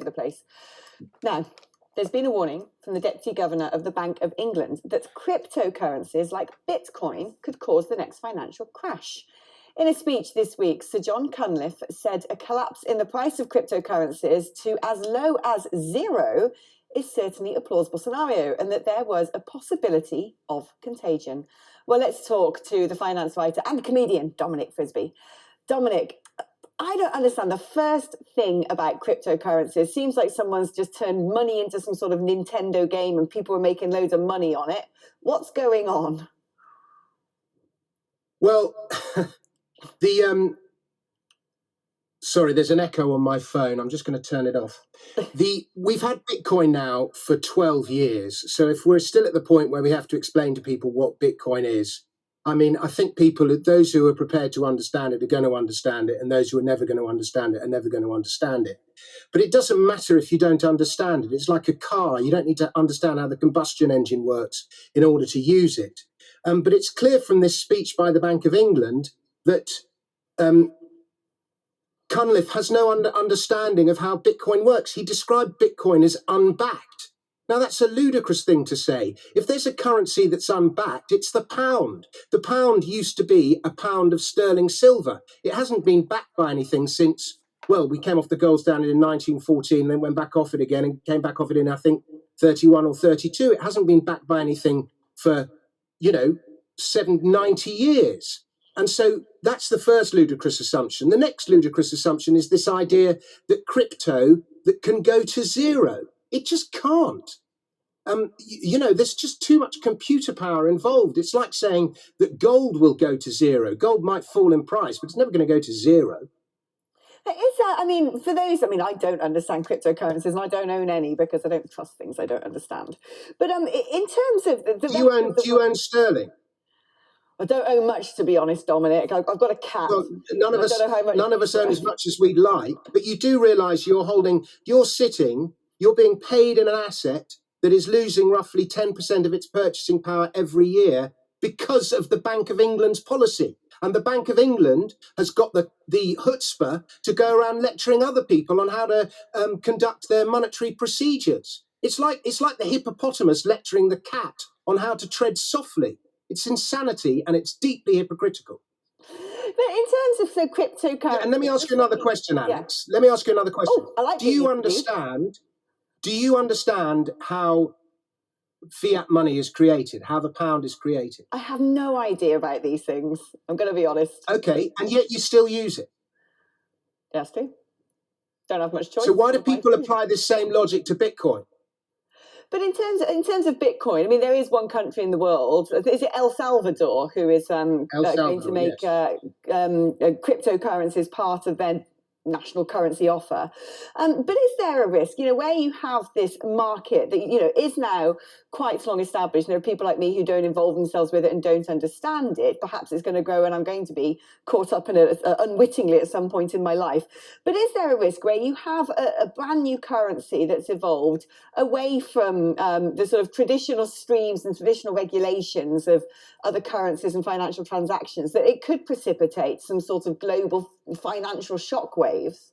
the place. Now, there's been a warning from the Deputy Governor of the Bank of England that cryptocurrencies like Bitcoin could cause the next financial crash. In a speech this week, Sir John Cunliffe said a collapse in the price of cryptocurrencies to as low as zero is certainly a plausible scenario, and that there was a possibility of contagion. Well, let's talk to the finance writer and comedian, Dominic Frisby. Dominic, I don't understand. The first thing about cryptocurrencies seems like someone's just turned money into some sort of Nintendo game and people are making loads of money on it. What's going on? Well, sorry, there's an echo on my phone. I'm just going to turn it off. We've had Bitcoin now for 12 years. So if we're still at the point where we have to explain to people what Bitcoin is, I mean, I think those who are prepared to understand it are going to understand it, and those who are never going to understand it are never going to understand it. But it doesn't matter if you don't understand it. It's like a car. You don't need to understand how the combustion engine works in order to use it. But it's clear from this speech by the Bank of England that Cunliffe has no understanding of how Bitcoin works. He described Bitcoin as unbacked. Now, that's a ludicrous thing to say. If there's a currency that's unbacked, it's the pound. The pound used to be a pound of sterling silver. It hasn't been backed by anything since, well, we came off the gold standard in 1914, then went back off it again and came back off it in, I think, 31 or 32. It hasn't been backed by anything for, 90 years. And so that's the first ludicrous assumption. The next ludicrous assumption is this idea that crypto that can go to zero. It just can't. There's just too much computer power involved. It's like saying that gold will go to zero. Gold might fall in price, but it's never going to go to zero. Is that, I don't understand cryptocurrencies and I don't own any because I don't trust things I don't understand. But in terms of... Do you own sterling? I don't own much, to be honest, Dominic. I've got a cat. Well, none of us own as much as we'd like, but you do realise you're being paid in an asset that is losing roughly 10% of its purchasing power every year because of the Bank of England's policy. And the Bank of England has got the chutzpah to go around lecturing other people on how to conduct their monetary procedures. It's like the hippopotamus lecturing the cat on how to tread softly. It's insanity and it's deeply hypocritical. But in terms of the cryptocurrency... Yeah, and let me ask you another question, Alex. Yeah. Let me ask you another question. Oh, I like Do you understand how fiat money is created, how the pound is created? I have no idea about these things. I'm going to be honest. Okay, and yet you still use it. Yes, do. Don't have much choice. So why do people apply this same logic to Bitcoin? But in terms of Bitcoin, I mean, there is one country in the world, is it El Salvador, who is going to make cryptocurrencies part of their national currency offer. But is there a risk, where you have this market that, is now quite long established, there are people like me who don't involve themselves with it and don't understand it. Perhaps it's going to grow and I'm going to be caught up in it unwittingly at some point in my life. But is there a risk where you have a brand new currency that's evolved away from the sort of traditional streams and traditional regulations of other currencies and financial transactions, that it could precipitate some sort of global financial shockwaves?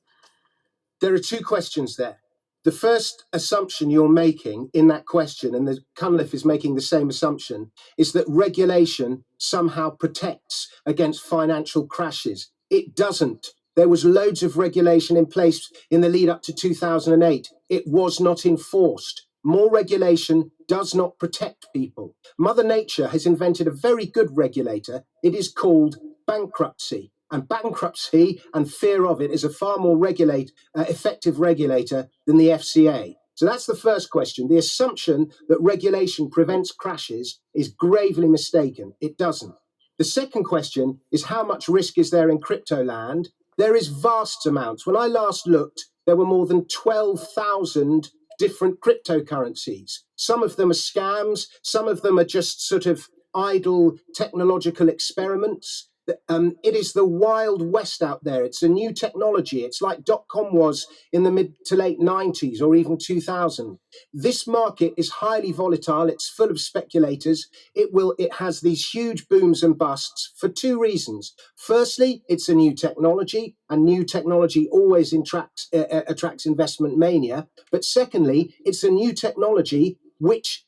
There are two questions there. The first assumption you're making in that question, and the Cunliffe is making the same assumption, is that regulation somehow protects against financial crashes. It doesn't. There was loads of regulation in place in the lead up to 2008. It was not enforced. More regulation does not protect people. Mother Nature has invented a very good regulator. It is called bankruptcy. And bankruptcy and fear of it is a far more effective regulator than the FCA. So that's the first question. The assumption that regulation prevents crashes is gravely mistaken. It doesn't. The second question is, how much risk is there in crypto land? There is vast amounts. When I last looked, there were more than 12,000 different cryptocurrencies. Some of them are scams. Some of them are just sort of idle technological experiments. It is the wild west out there. It's a new technology. It's like .com was in the mid to late 90s or even 2000. This market is highly volatile. It's full of speculators. It has these huge booms and busts for two reasons. Firstly, it's a new technology, and new technology always attracts investment mania. But secondly, it's a new technology which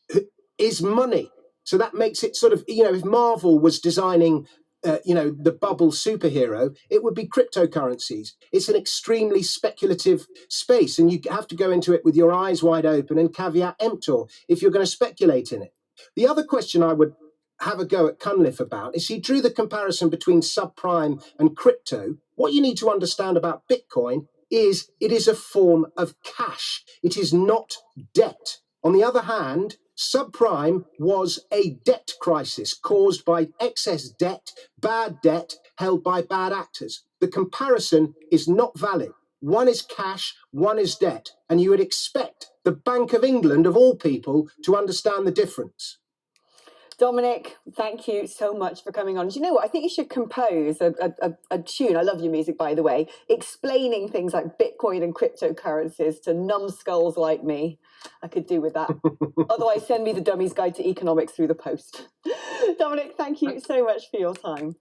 is money. So that makes it sort of, if Marvel was designing the bubble superhero, it would be cryptocurrencies. It's an extremely speculative space, and you have to go into it with your eyes wide open and caveat emptor if you're going to speculate in it. The other question I would have a go at Cunliffe about is he drew the comparison between subprime and crypto. What you need to understand about Bitcoin is it is a form of cash. It is not debt. On the other hand, subprime was a debt crisis caused by excess debt, bad debt held by bad actors. The comparison is not valid. One is cash, one is debt, and you would expect the Bank of England, of all people, to understand the difference. Dominic, thank you so much for coming on. Do you know what? I think you should compose a tune. I love your music, by the way, explaining things like Bitcoin and cryptocurrencies to numbskulls like me. I could do with that. Otherwise, send me the Dummy's Guide to Economics through the post. Dominic, thank you so much for your time.